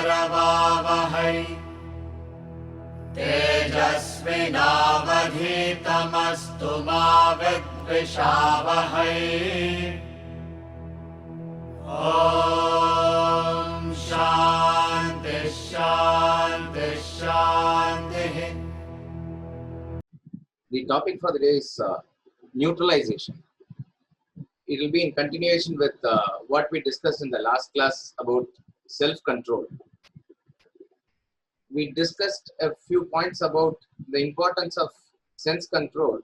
करवावहै तेजस्विनावधीतमस्तु मा विद्विषावहै। ॐ शान्ति शान्ति शान्तिः। The topic for the day is neutralization. It will be in continuation with what we discussed in the last class about self-control. We discussed a few points about the importance of sense control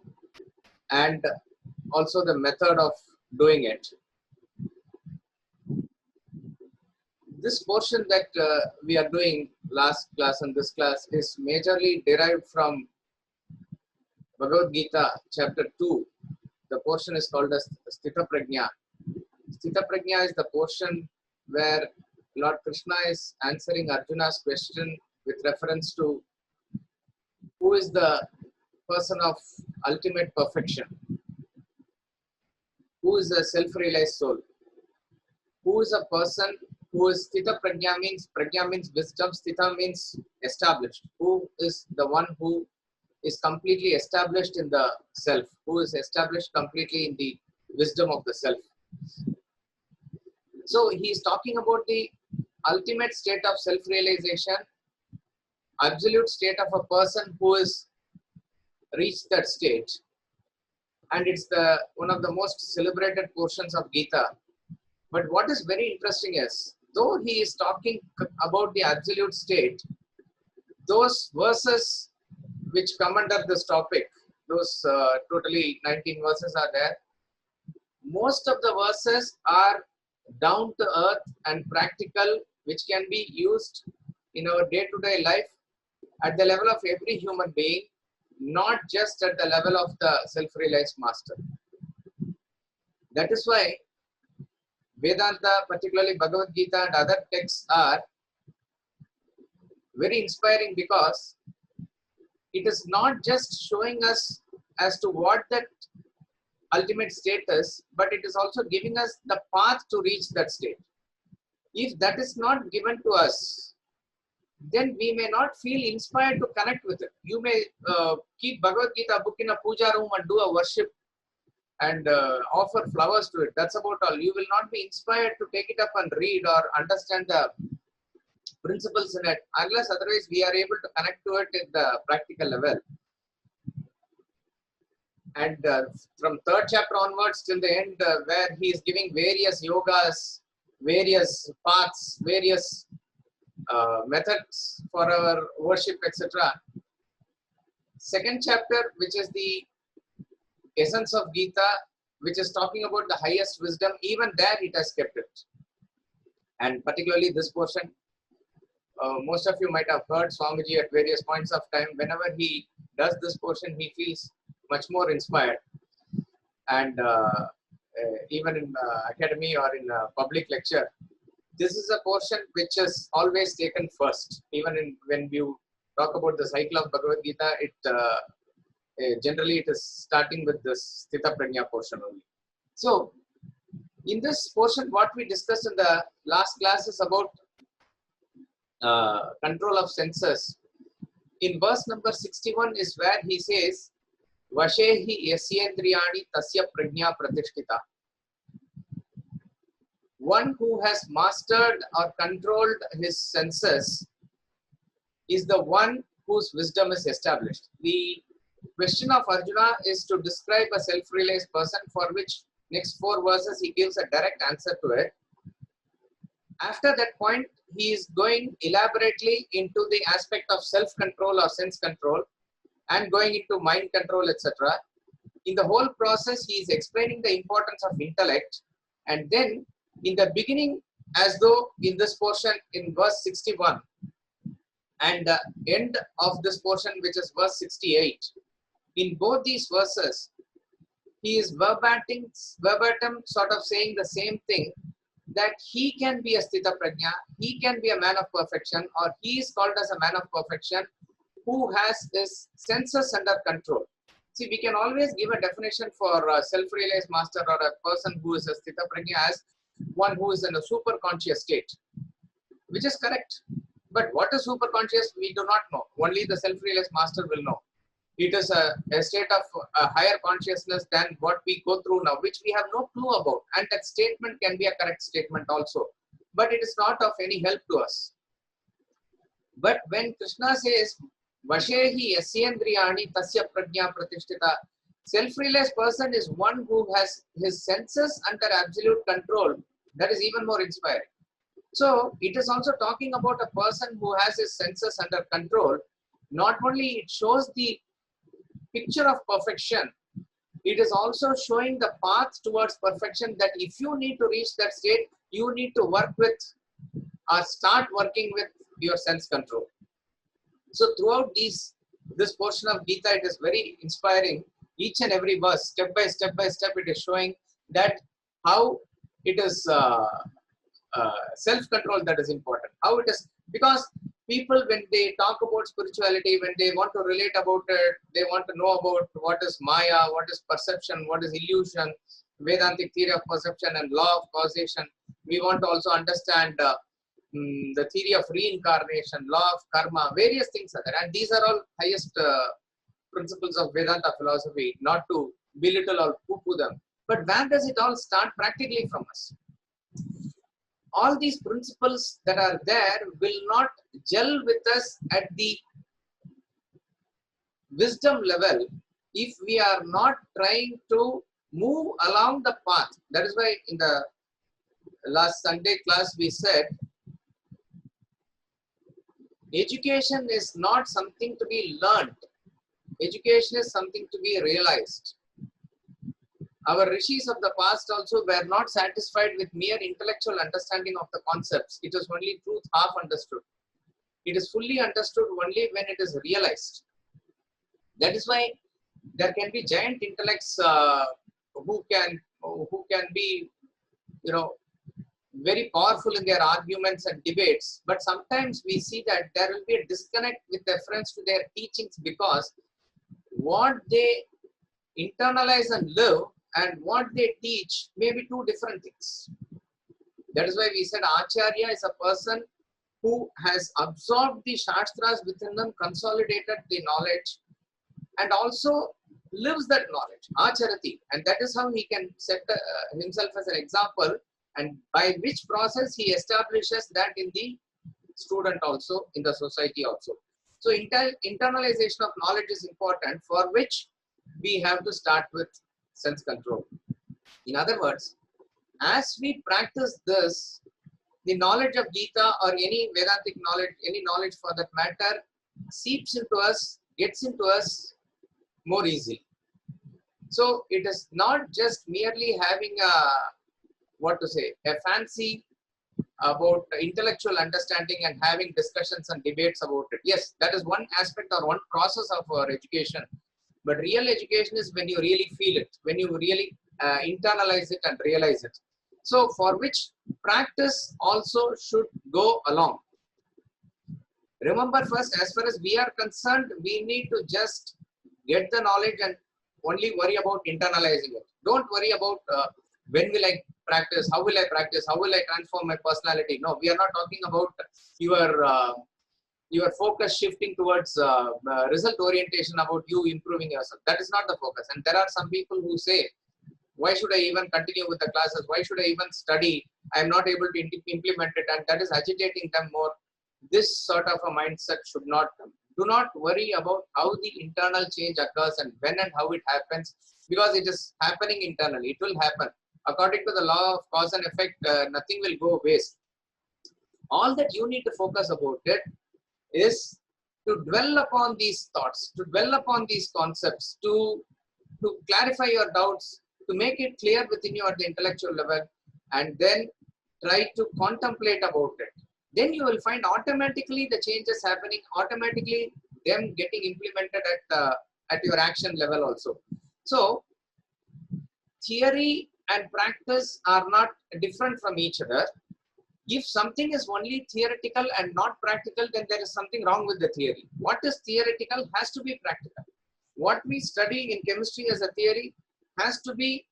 and also the method of doing it. This portion that we are doing last class and this class is majorly derived from Bhagavad Gita chapter 2. The portion is called as Sthita Prajna. Sthita Prajna is the portion where Lord Krishna is answering Arjuna's question with reference to who is the person of ultimate perfection, who is a self-realized soul, who is a person who is Sthita Prajna means wisdom, Sthita means established, who is the one who is completely established in the self, who is established completely in the wisdom of the self. So he is talking about the ultimate state of self-realization, absolute state of a person who has reached that state, and it's one of the most celebrated portions of Gita. But what is very interesting is, though he is talking about the absolute state, those verses which come under this topic, those totally 19 verses are there. Most of the verses are down to earth and practical, which can be used in our day-to-day life at the level of every human being, not just at the level of the self-realized master. That is why Vedanta, particularly Bhagavad Gita and other texts, are very inspiring, because it is not just showing us as to what that ultimate state is, but it is also giving us the path to reach that state. If that is not given to us, then we may not feel inspired to connect with it. You may keep Bhagavad Gita book in a puja room and do a worship and offer flowers to it. That's about all. You will not be inspired to take it up and read or understand the principles in it, unless otherwise we are able to connect to it at the practical level. And from third chapter onwards till the end, where he is giving various yogas, various paths, various methods for our worship, etc. Second chapter, which is the essence of Gita, which is talking about the highest wisdom, even there it has kept it. And particularly this portion, most of you might have heard Swamiji at various points of time. Whenever he does this portion, he feels much more inspired. And even in academy or in public lecture, this is a portion which is always taken first. Even when you talk about the cycle of Bhagavad Gita, generally it is starting with this Sthita Prajna portion only. So in this portion, what we discussed in the last class is about control of senses. In verse number 61 is where he says, Vashehi yasyendriyani tasya prajna pratishtita. One who has mastered or controlled his senses is the one whose wisdom is established. The question of Arjuna is to describe a self-realized person, for which next 4 verses he gives a direct answer to it. After that point, he is going elaborately into the aspect of self-control or sense control, and going into mind control, etc. In the whole process, he is explaining the importance of intellect. And then in the beginning, as though in this portion in verse 61, and the end of this portion, which is verse 68, in both these verses, he is verbatim sort of saying the same thing, that he can be a Sthita Prajna, he can be a man of perfection, or he is called as a man of perfection who has his senses under control. See, we can always give a definition for a self-realized master or a person who is a Sthita Prajna as one who is in a super conscious state, which is correct. But what is superconscious, we do not know. Only the self-realized master will know. It is a state of a higher consciousness than what we go through now, which we have no clue about. And that statement can be a correct statement also. But it is not of any help to us. But when Krishna says, Vashehi yasyendriyani tasya prajna pratishtita, self-realized person is one who has his senses under absolute control. That is even more inspiring. So it is also talking about a person who has his senses under control. Not only it shows the picture of perfection, it is also showing the path towards perfection, that if you need to reach that state, you need to work with or start working with your sense control. So throughout this portion of Gita, it is very inspiring. Each and every verse, step by step, it is showing that how it is self-control that is important. How it is, because people, when they talk about spirituality, when they want to relate about it, they want to know about what is Maya, what is perception, what is illusion, Vedantic theory of perception and law of causation. We want to also understand the theory of reincarnation, law of karma, various things are there. And these are all highest principles of Vedanta philosophy, not to belittle or poo-poo them. But where does it all start practically from us? All these principles that are there will not gel with us at the wisdom level if we are not trying to move along the path. That is why in the last Sunday class we said, education is not something to be learned. Education is something to be realized. Our rishis of the past also were not satisfied with mere intellectual understanding of the concepts. It is only truth half understood. It is fully understood only when it is realized. That is why there can be giant intellects who can be, very powerful in their arguments and debates. But sometimes we see that there will be a disconnect with reference to their teachings, because what they internalize and live and what they teach may be two different things. That is why we said Acharya is a person who has absorbed the Shastras within them, consolidated the knowledge, and also lives that knowledge, Acharati. And that is how he can set himself as an example, and by which process he establishes that in the student also, in the society also. So internalization of knowledge is important, for which we have to start with sense control. In other words, as we practice this, the knowledge of Gita or any Vedantic knowledge, any knowledge for that matter, seeps into us, gets into us more easily. So it is not just merely having a fancy about intellectual understanding and having discussions and debates about it. Yes, that is one aspect or one process of our education. But real education is when you really feel it, when you really internalize it and realize it. So for which practice also should go along. Remember, first, as far as we are concerned, we need to just get the knowledge and only worry about internalizing it. Don't worry about when will I practice, how will I practice, how will I transform my personality. No, we are not talking about your focus shifting towards result orientation, about you improving yourself. That is not the focus. And there are some people who say, why should I even continue with the classes? Why should I even study? I am not able to implement it, and that is agitating them more. This sort of a mindset should not come. Do not worry about how the internal change occurs and when and how it happens, because it is happening internally. It will happen. According to the law of cause and effect, nothing will go waste. All that you need to focus about it is to dwell upon these thoughts, to dwell upon these concepts, to clarify your doubts, to make it clear within you at the intellectual level, and then try to contemplate about it. Then you will find automatically the changes happening, automatically them getting implemented at your action level also. So theory and practice are not different from each other. If something is only theoretical and not practical, then there is something wrong with the theory. What is theoretical has to be practical. What we study in chemistry as a theory has to be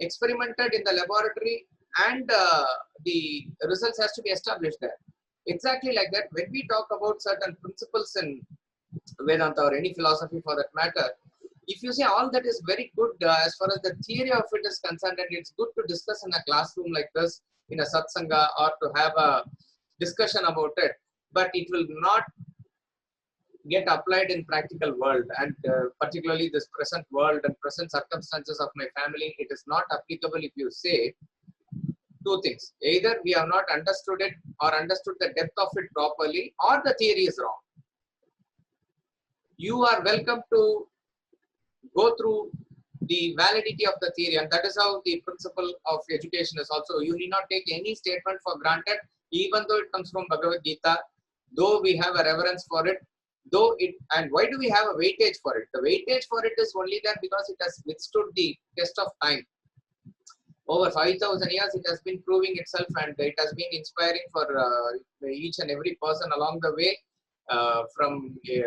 experimented in the laboratory, and the results has to be established there. Exactly like that, when we talk about certain principles in Vedanta or any philosophy for that matter, if you say all that is very good as far as the theory of it is concerned, and it's good to discuss in a classroom like this, in a satsanga, or to have a discussion about it, but it will not get applied in practical world, and particularly this present world and present circumstances of my family, it is not applicable if you say two things. Either we have not understood it or understood the depth of it properly, or the theory is wrong. You are welcome to go through the validity of the theory, and that is how the principle of education is also. You need not take any statement for granted, even though it comes from Bhagavad Gita, though we have a reverence for it, though it, and why do we have a weightage for it? The weightage for it is only there because it has withstood the test of time. Over 5,000 years, it has been proving itself, and it has been inspiring for each and every person along the way, from a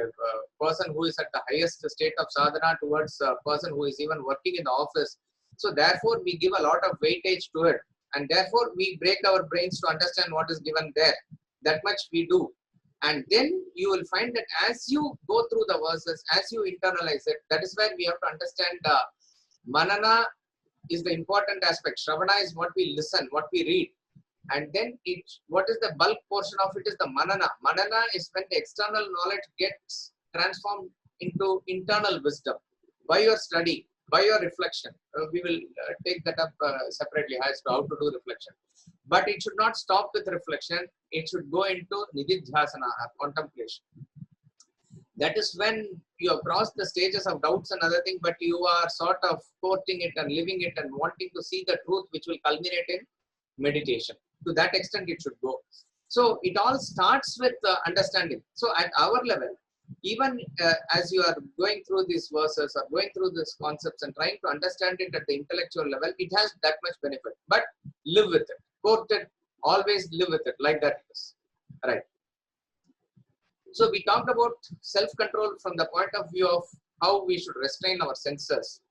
person who is at the highest state of sadhana towards a person who is even working in the office. So therefore, we give a lot of weightage to it, and therefore we break our brains to understand what is given there. That much we do. And then you will find that as you go through the verses, as you internalize it, that is where we have to understand manana is the important aspect. Shravana is what we listen, what we read. And then what is the bulk portion of it is the manana. Manana is when the external knowledge gets transformed into internal wisdom by your study, by your reflection. We will take that up separately as to how to do reflection. But it should not stop with reflection. It should go into nididhyasana, contemplation. That is when you have crossed the stages of doubts and other things, but you are sort of courting it and living it and wanting to see the truth, which will culminate in meditation. To that extent, it should go. So it all starts with understanding. So at our level, even as you are going through these verses or going through these concepts and trying to understand it at the intellectual level, it has that much benefit. But live with it, court it, always live with it, like that is. Right. So we talked about self-control from the point of view of how we should restrain our senses.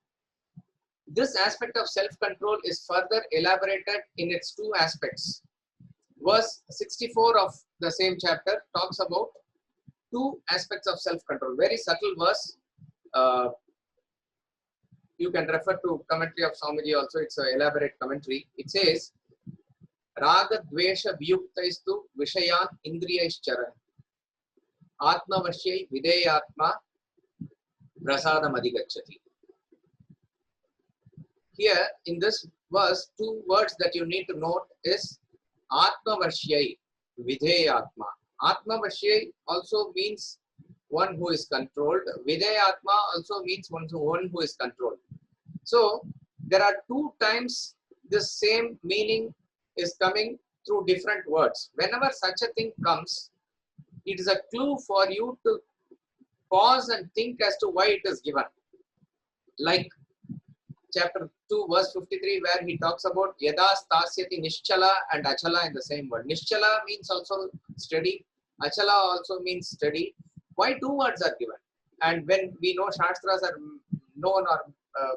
This aspect of self-control is further elaborated in its two aspects. Verse 64 of the same chapter talks about two aspects of self-control. Very subtle verse. You can refer to commentary of Swamiji also. It's an elaborate commentary. It says, Raga Dvesha Vyuktaistu Vishayan Indriyaischara Atmavashyai Videyatma Prasadam Adhigachati. Here in this verse, two words that you need to note is Atmavashyai Videyatma. Atmavashyai also means one who is controlled. Videyatma also means one who is controlled. So there are two times the same meaning is coming through different words. Whenever such a thing comes, it is a clue for you to pause and think as to why it is given. Like chapter 2 verse 53, where he talks about Yada Stasyati Nischala and Achala in the same word. Nischala means also steady. Achala also means steady. Why two words are given? And when we know Shastras are known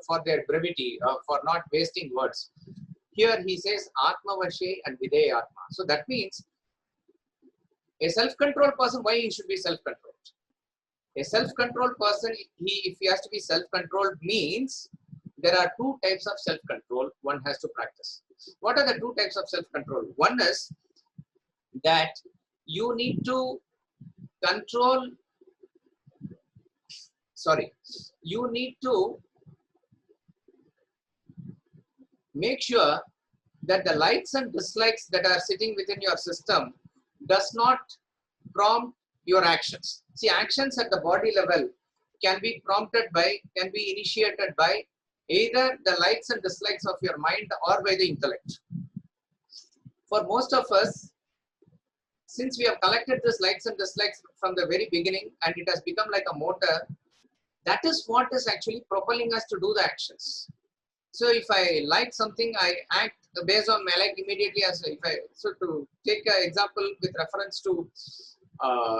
for their brevity, for not wasting words. Here he says Atmavashe and Videyatma. So that means a self-controlled person, why he should be self-controlled? A self-controlled person, if he has to be self-controlled, means there are two types of self-control one has to practice. What are the two types of self-control? One is that you need to control, you need to make sure that the likes and dislikes that are sitting within your system does not prompt your actions. See, actions at the body level can be initiated by either the likes and dislikes of your mind or by the intellect. For most of us, since we have collected this likes and dislikes from the very beginning and it has become like a motor, that is what is actually propelling us to do the actions. So if I like something, I act based on my like immediately. So to take an example with reference to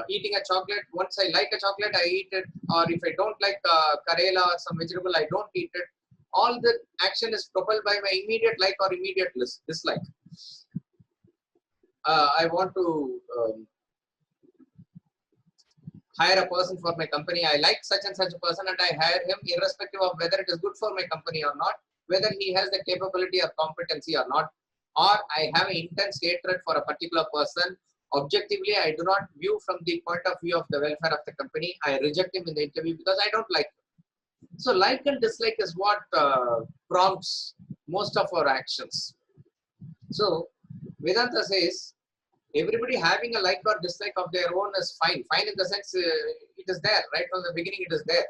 eating a chocolate, once I like a chocolate, I eat it. Or if I don't like karela or some vegetable, I don't eat it. All the action is propelled by my immediate like or immediate dislike. I want to hire a person for my company. I like such and such a person and I hire him irrespective of whether it is good for my company or not, whether he has the capability or competency or not, or I have an intense hatred for a particular person. Objectively, I do not view from the point of view of the welfare of the company. I reject him in the interview because I don't like him. So like and dislike is what prompts most of our actions. So Vedanta says, everybody having a like or dislike of their own is fine. Fine in the sense it is there, right from the beginning it is there.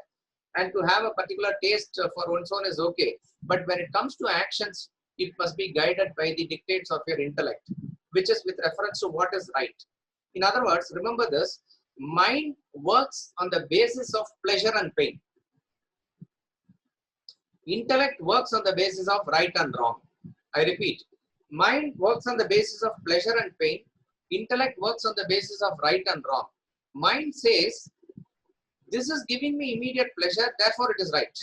And to have a particular taste for one's own is okay. But when it comes to actions, it must be guided by the dictates of your intellect, which is with reference to what is right. In other words, remember this, mind works on the basis of pleasure and pain. Intellect works on the basis of right and wrong. I repeat, mind works on the basis of pleasure and pain. Intellect works on the basis of right and wrong. Mind says, this is giving me immediate pleasure, therefore it is right.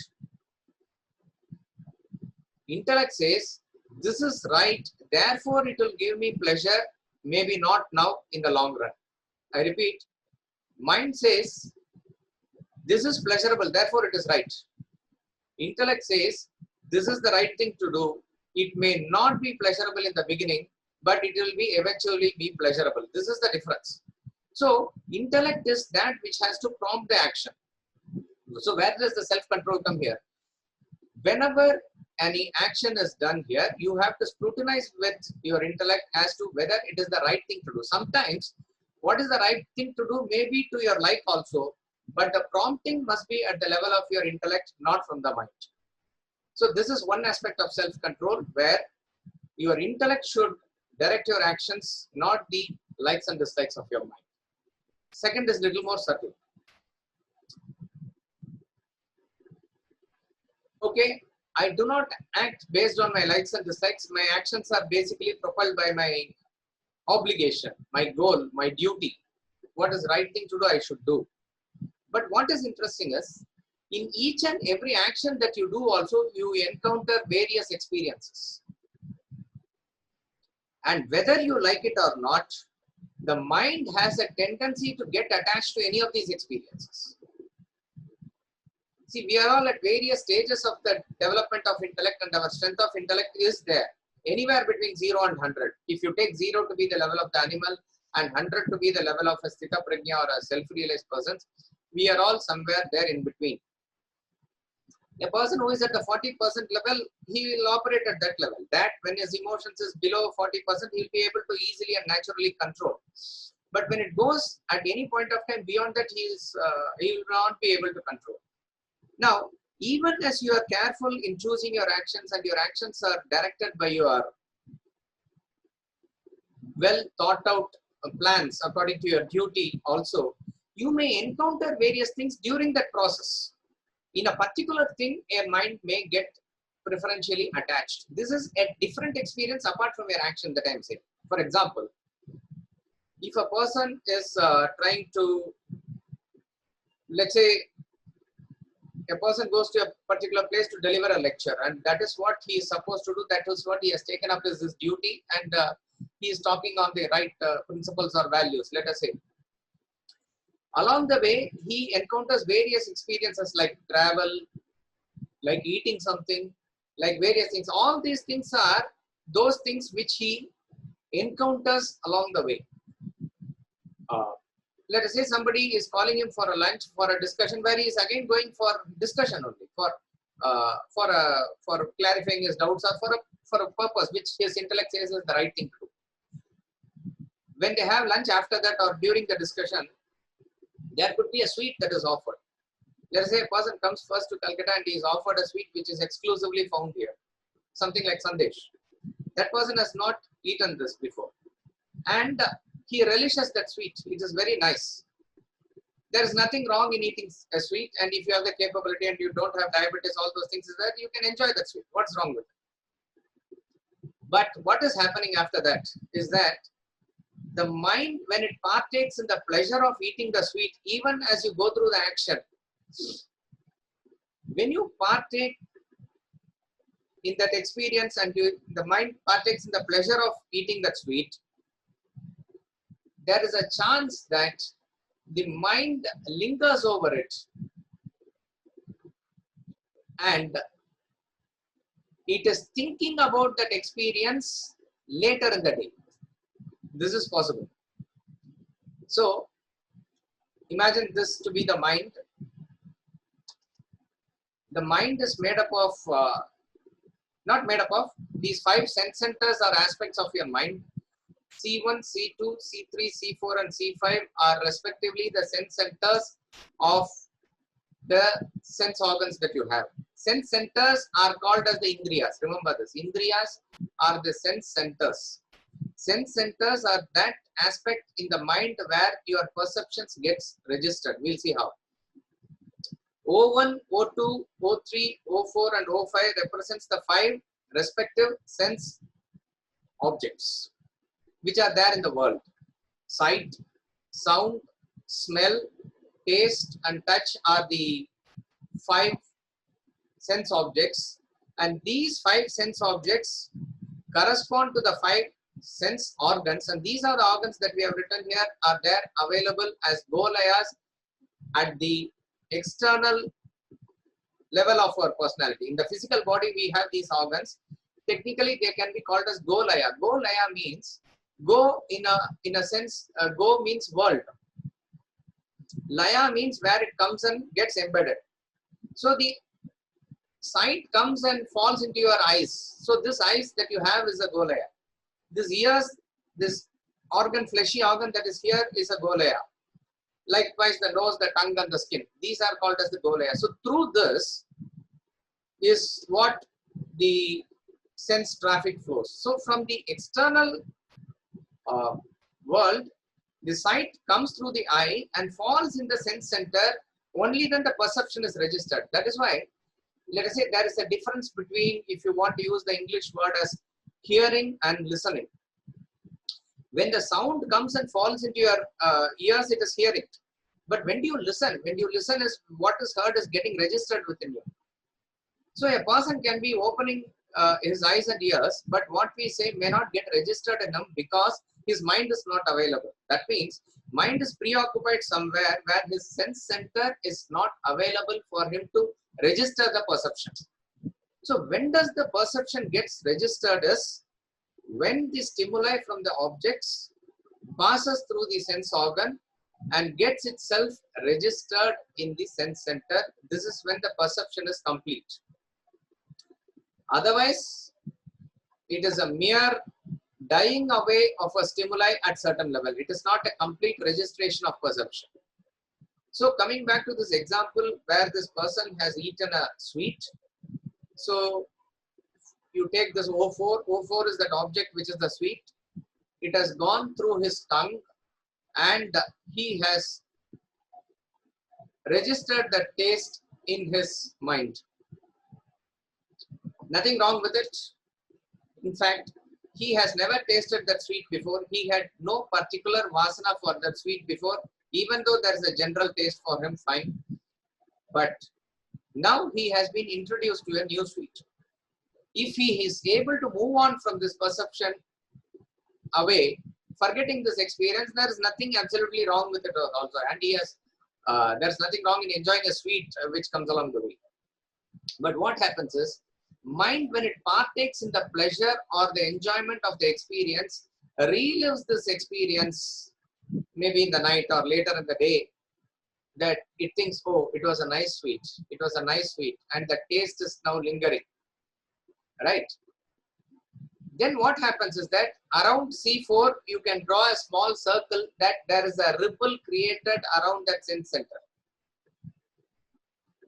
Intellect says, this is right, therefore it will give me pleasure, maybe not now, in the long run. I repeat, mind says, this is pleasurable, therefore it is right. Intellect says, this is the right thing to do. It may not be pleasurable in the beginning, but it will be eventually be pleasurable. This is the difference. So, intellect is that which has to prompt the action. So, where does the self-control come here? Whenever any action is done here, you have to scrutinize with your intellect as to whether it is the right thing to do. Sometimes, what is the right thing to do may be to your like also, but the prompting must be at the level of your intellect, not from the mind. So, this is one aspect of self-control where your intellect should direct your actions, not the likes and dislikes of your mind. Second is little more subtle. Okay, I do not act based on my likes and dislikes. My actions are basically propelled by my obligation, my goal, my duty. What is the right thing to do, I should do. But what is interesting is, in each and every action that you do also, you encounter various experiences. And whether you like it or not, the mind has a tendency to get attached to any of these experiences. See, we are all at various stages of the development of intellect, and our strength of intellect is there, anywhere between 0 and 100. If you take 0 to be the level of the animal and 100 to be the level of a Sthita Prajna or a self-realized person, we are all somewhere there in between. A person who is at the 40% level, he will operate at that level. That when his emotions is below 40%, he will be able to easily and naturally control. But when it goes at any point of time beyond that, he will not be able to control. Now, even as you are careful in choosing your actions and your actions are directed by your well thought out plans according to your duty also, you may encounter various things during that process. In a particular thing, a mind may get preferentially attached. This is a different experience apart from your action that I am saying. For example, if a person is trying to, let's say, a person goes to a particular place to deliver a lecture, and that is what he is supposed to do. That is what he has taken up as his duty, and he is talking on the right principles or values, let us say. Along the way, he encounters various experiences like travel, like eating something, like various things. All these things are those things which he encounters along the way. Let us say somebody is calling him for a lunch, for a discussion, where he is again going for discussion only, for clarifying his doubts or for a purpose which his intellect says is the right thing to do. When they have lunch after that or during the discussion, there could be a sweet that is offered. Let us say a person comes first to Calcutta and he is offered a sweet which is exclusively found here, something like Sandesh. That person has not eaten this before, and he relishes that sweet. It is very nice. There is nothing wrong in eating a sweet, and if you have the capability and you don't have diabetes, all those things is that you can enjoy that sweet. What's wrong with it? But what is happening after that is that the mind, when it partakes in the pleasure of eating the sweet, even as you go through the action, when you partake in that experience and the mind partakes in the pleasure of eating that sweet, there is a chance that the mind lingers over it and it is thinking about that experience later in the day. This is possible. So imagine this to be the mind. The mind is made up of, not made up of, these 5 sense centers are aspects of your mind. C1, C2, C3, C4 and C5 are respectively the sense centers of the sense organs that you have. Sense centers are called as the Indriyas. Remember this. Indriyas are the sense centers. Sense centers are that aspect in the mind where your perceptions gets registered. We'll see how. O1, O2, O3, O4 and O5 represents the 5 respective sense objects which are there in the world. Sight, sound, smell, taste and touch are the 5 sense objects, and these 5 sense objects correspond to the 5 sense organs, and these are the organs that we have written here are there available as golayas at the external level of our personality. In the physical body we have these organs. Technically they can be called as golaya. Golaya means go in a sense, go means world. Laya means where it comes and gets embedded. So the sight comes and falls into your eyes. So this eyes that you have is a golaya. This ears, this organ, fleshy organ that is here is a golaya. Likewise the nose, the tongue and the skin. These are called as the golaya. So through this is what the sense traffic flows. So from the external world, the sight comes through the eye and falls in the sense center. Only then the perception is registered. That is why, let us say there is a difference between, if you want to use the English word as hearing and listening. When the sound comes and falls into your ears, it is hearing. But when do you listen? When you listen, is what is heard is getting registered within you. So a person can be opening his eyes and ears, but what we say may not get registered in him because his mind is not available. That means mind is preoccupied somewhere where his sense center is not available for him to register the perception. So when does the perception gets registered is when the stimuli from the objects passes through the sense organ and gets itself registered in the sense center. This is when the perception is complete. Otherwise, it is a mere dying away of a stimuli at certain level. It is not a complete registration of perception. So coming back to this example where this person has eaten a sweet. So you take this O4. O4 is that object which is the sweet. It has gone through his tongue and he has registered the taste in his mind. Nothing wrong with it. In fact, he has never tasted that sweet before. He had no particular vasana for that sweet before, even though there is a general taste for him, fine. But now he has been introduced to a new sweet. If he is able to move on from this perception away, forgetting this experience, there is nothing absolutely wrong with it also. And he has, there's nothing wrong in enjoying a sweet which comes along the way. But what happens is, mind, when it partakes in the pleasure or the enjoyment of the experience, relives this experience maybe in the night or later in the day, that it thinks, oh, it was a nice sweet, it was a nice sweet, and the taste is now lingering, right? Then what happens is that around C4, you can draw a small circle that there is a ripple created around that sense center.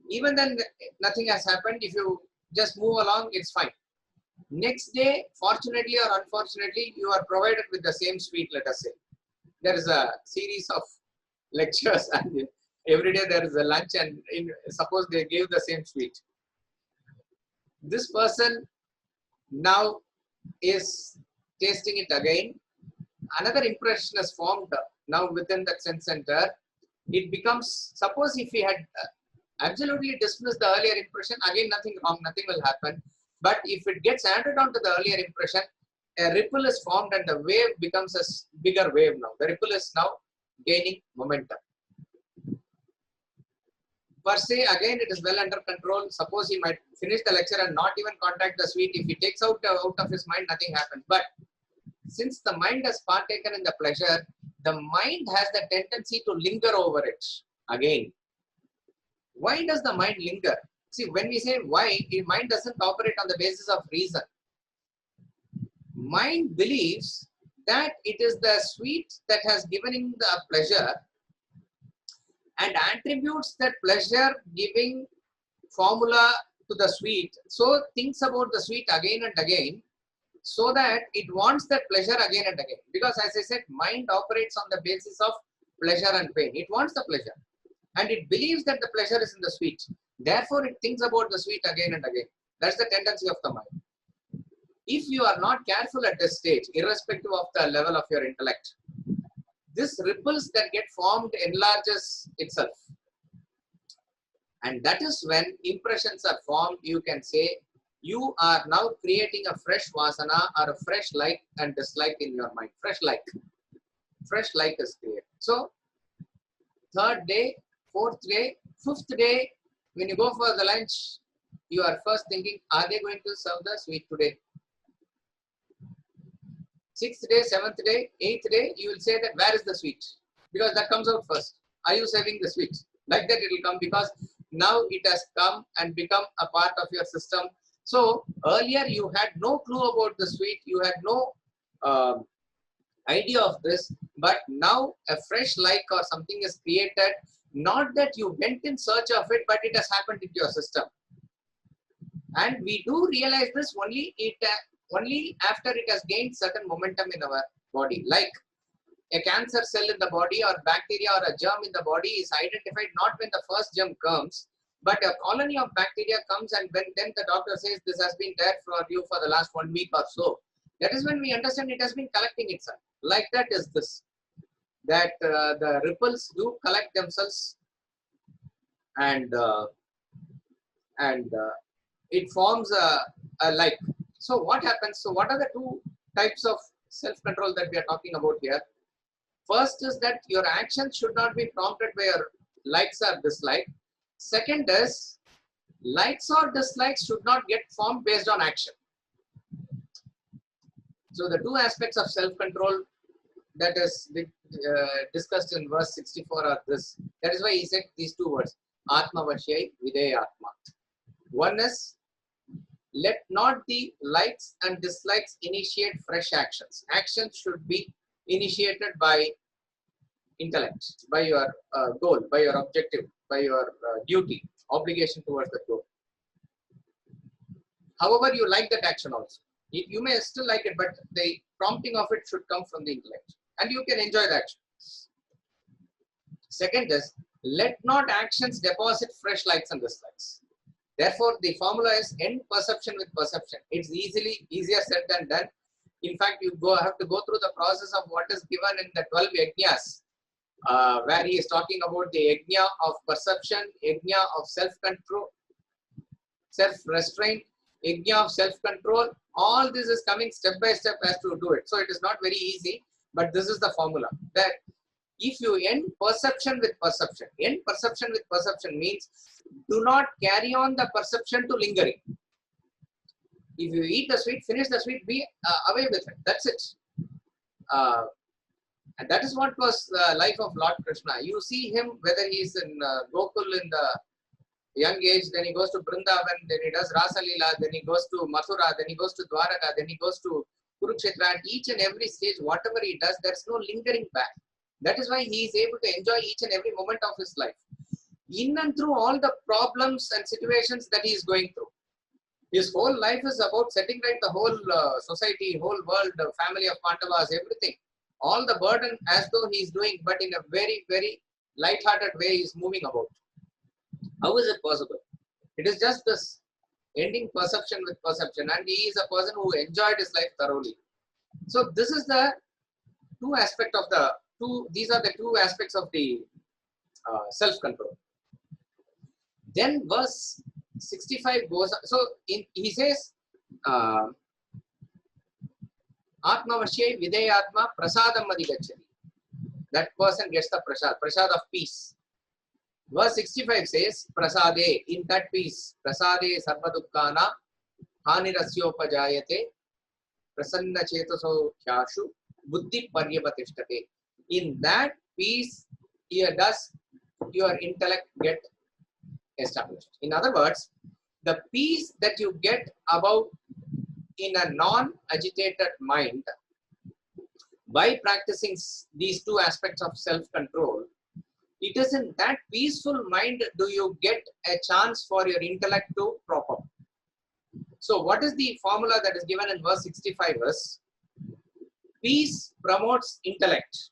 Even then, nothing has happened. If you just move along, it's fine. Next day, fortunately or unfortunately, you are provided with the same sweet, let us say. There is a series of lectures and every day there is a lunch and suppose they gave the same sweet. This person now is tasting it again. Another impression is formed now within that sense center. It becomes, suppose if he had absolutely dismiss the earlier impression, again nothing wrong, nothing will happen. But if it gets added on to the earlier impression, a ripple is formed and the wave becomes a bigger wave now. The ripple is now gaining momentum. Per se, again, it is well under control. Suppose he might finish the lecture and not even contact the sweet. If he takes out of his mind, nothing happens. But since the mind has partaken in the pleasure, the mind has the tendency to linger over it again. Why does the mind linger? See, when we say why, the mind doesn't operate on the basis of reason. Mind believes that it is the sweet that has given him the pleasure and attributes that pleasure giving formula to the sweet. So thinks about the sweet again and again, so that it wants that pleasure again and again. Because as I said, mind operates on the basis of pleasure and pain. It wants the pleasure and it believes that the pleasure is in the sweet. Therefore, it thinks about the sweet again and again. That's the tendency of the mind. If you are not careful at this stage, irrespective of the level of your intellect, this ripples that get formed enlarges itself. And that is when impressions are formed. You can say you are now creating a fresh vasana or a fresh like and dislike in your mind. Fresh like is created. So, third day, fourth day, fifth day, when you go for the lunch, you are first thinking, are they going to serve the sweet today? Sixth day, seventh day, eighth day, you will say that where is the sweet? Because that comes out first. Are you serving the sweet? Like that it will come because now it has come and become a part of your system. So earlier you had no clue about the sweet. You had no idea of this. But now a fresh like or something is created. Not that you went in search of it, but it has happened into your system. And we do realize this only after it has gained certain momentum in our body. Like a cancer cell in the body or bacteria or a germ in the body is identified not when the first germ comes, but a colony of bacteria comes and then the doctor says this has been there for you for the last 1 week or so. That is when we understand it has been collecting itself. Like that is this. That the ripples do collect themselves and it forms a like. So what happens? So what are the two types of self-control that we are talking about here? First is that your actions should not be prompted by your likes or dislikes. Second is likes or dislikes should not get formed based on action. So the two aspects of self-control that is discussed in verse 64 are this. That is why he said these two words, Atma Vashyai Videya Atma. One is, let not the likes and dislikes initiate fresh actions. Actions should be initiated by intellect, by your goal, by your objective, by your duty, obligation towards the goal. However, you like that action also. You may still like it, but the prompting of it should come from the intellect. And you can enjoy the action. Second is, let not actions deposit fresh likes and dislikes. Therefore, the formula is end perception with perception. It's easier said than done. In fact, you have to go through the process of what is given in the 12 yajnas, where he is talking about the yajna of perception, yajna of self-control, self-restraint, yajna of self-control. All this is coming step by step as to do it. So it is not very easy, but this is the formula. That if you end perception with perception means do not carry on the perception to lingering. If you eat the sweet, finish the sweet, be away with it. That's it. And that is what was the life of Lord Krishna. You see him, whether he is in Gokul in the young age, then he goes to Vrindavan, then he does Rasa Leela, then he goes to Mathura, then he goes to Dwaraka, then he goes to Kurukshetra. At each and every stage, whatever he does, there's no lingering back. That is why he is able to enjoy each and every moment of his life. In and through all the problems and situations that he is going through. His whole life is about setting right the whole society, whole world, the family of Pandavas, everything. All the burden as though he is doing, but in a very, very light-hearted way he is moving about. How is it possible? It is just this ending perception with perception, and he is a person who enjoyed his life thoroughly. So this is the two aspects of the these are the two aspects of the self-control. Then verse 65 goes, so he says, Atmavashye Videyatma Prasadam Adhigachati. That person gets the prasad of peace. Verse 65 says, Prasade, in that peace, Prasade Sarvadukkana Hanirasyopajayate Prasanna Chetaso Kyashu Buddhi Paryapatishtate. In that peace, here does your intellect get established. In other words, the peace that you get about in a non-agitated mind by practicing these two aspects of self-control, it is in that peaceful mind do you get a chance for your intellect to prop up. So what is the formula that is given in verse 65 is, peace promotes intellect.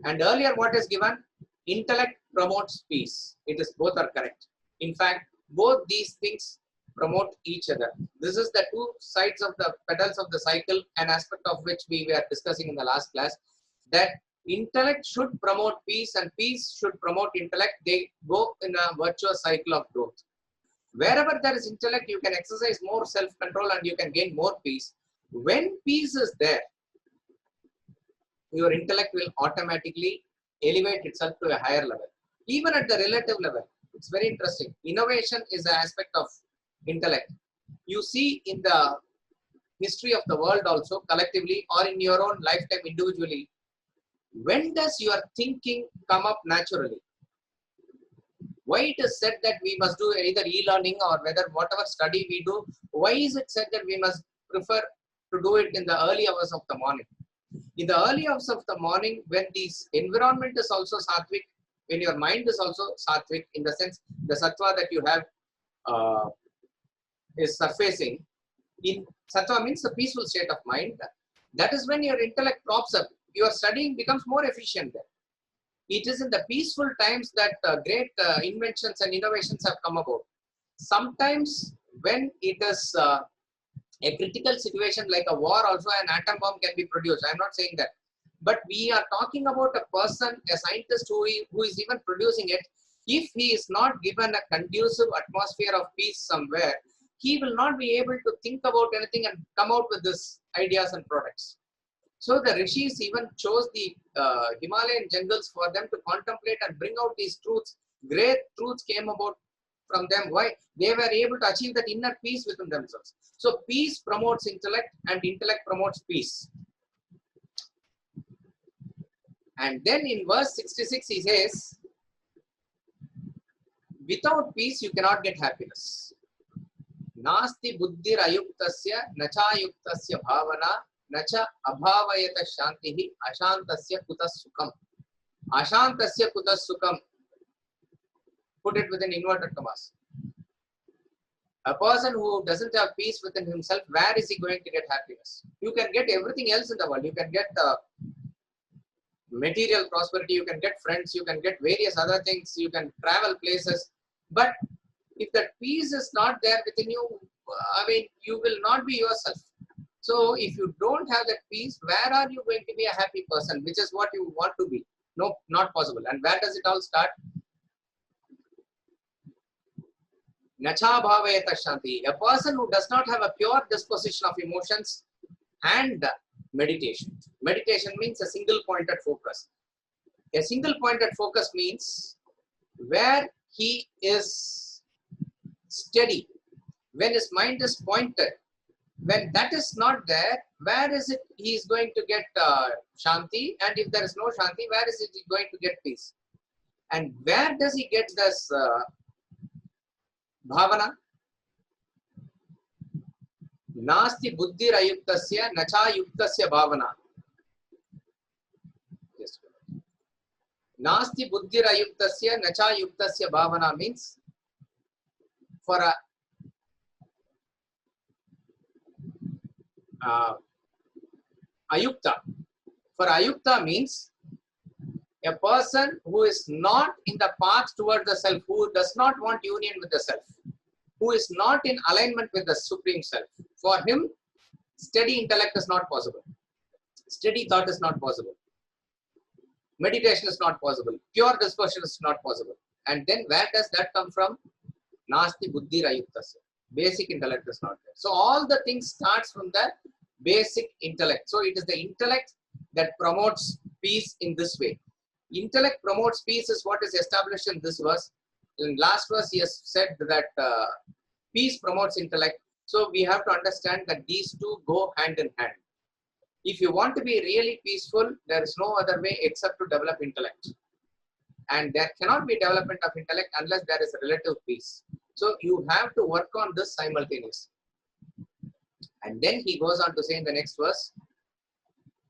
And earlier what is given? Intellect promotes peace. It is both are correct. In fact, both these things promote each other. This is the two sides of the pedals of the cycle, an aspect of which we were discussing in the last class, that intellect should promote peace and peace should promote intellect. They go in a virtuous cycle of growth. Wherever there is intellect, you can exercise more self-control and you can gain more peace. When peace is there, your intellect will automatically elevate itself to a higher level. Even at the relative level, it's very interesting. Innovation is an aspect of intellect. You see in the history of the world also, collectively or in your own lifetime individually, when does your thinking come up naturally? Why it is said that we must do either e-learning or whether whatever study we do, why is it said that we must prefer to do it in the early hours of the morning? In the early hours of the morning, when this environment is also sattvic, when your mind is also sattvic, in the sense the sattva that you have is surfacing, in sattva means the peaceful state of mind, that is when your intellect props up. Your studying becomes more efficient there. It is in the peaceful times that great inventions and innovations have come about. Sometimes when it is a critical situation like a war, also an atom bomb can be produced. I am not saying that. But we are talking about a person, a scientist who is even producing it. If he is not given a conducive atmosphere of peace somewhere, he will not be able to think about anything and come out with these ideas and products. So the rishis even chose the Himalayan jungles for them to contemplate and bring out these truths. Great truths came about from them. Why? They were able to achieve that inner peace within themselves. So peace promotes intellect and intellect promotes peace. And then in verse 66 he says, without peace you cannot get happiness. Nasti buddhir ayuktasya nacha yuktasya bhavana nacha abhavayata shantihi ashantasya kutas sukham. Ashantasya kutas sukham. Put it within inverted commas. A person who doesn't have peace within himself, where is he going to get happiness? You can get everything else in the world. You can get material prosperity, you can get friends, you can get various other things, you can travel places. But if that peace is not there within you, I mean, you will not be yourself. So if you don't have that peace, where are you going to be a happy person, which is what you want to be? No, not possible. And where does it all start? Nacha bhavayata shanti. A person who does not have a pure disposition of emotions and meditation. Meditation means a single pointed focus. A single pointed focus means where he is steady. When his mind is pointed, when that is not there, where is it he is going to get shanti? And if there is no shanti, where is he going to get peace? And where does he get this bhavana? Nasti buddhir ayuktasya nacha yuktasya bhavana. Nasti buddhir ayuktasya nacha yuktasya bhavana means for a ayukta. For ayukta means a person who is not in the path towards the self, who does not want union with the self, who is not in alignment with the supreme self. For him, steady intellect is not possible. Steady thought is not possible. Meditation is not possible. Pure disposition is not possible. And then where does that come from? Nasti buddhir ayuktasya. Basic intellect is not there. So all the things starts from the basic intellect. So it is the intellect that promotes peace in this way. Intellect promotes peace is what is established in this verse. In last verse, he has said that peace promotes intellect. So we have to understand that these two go hand in hand. If you want to be really peaceful, there is no other way except to develop intellect. And there cannot be development of intellect unless there is relative peace. So you have to work on this simultaneously. And then he goes on to say in the next verse,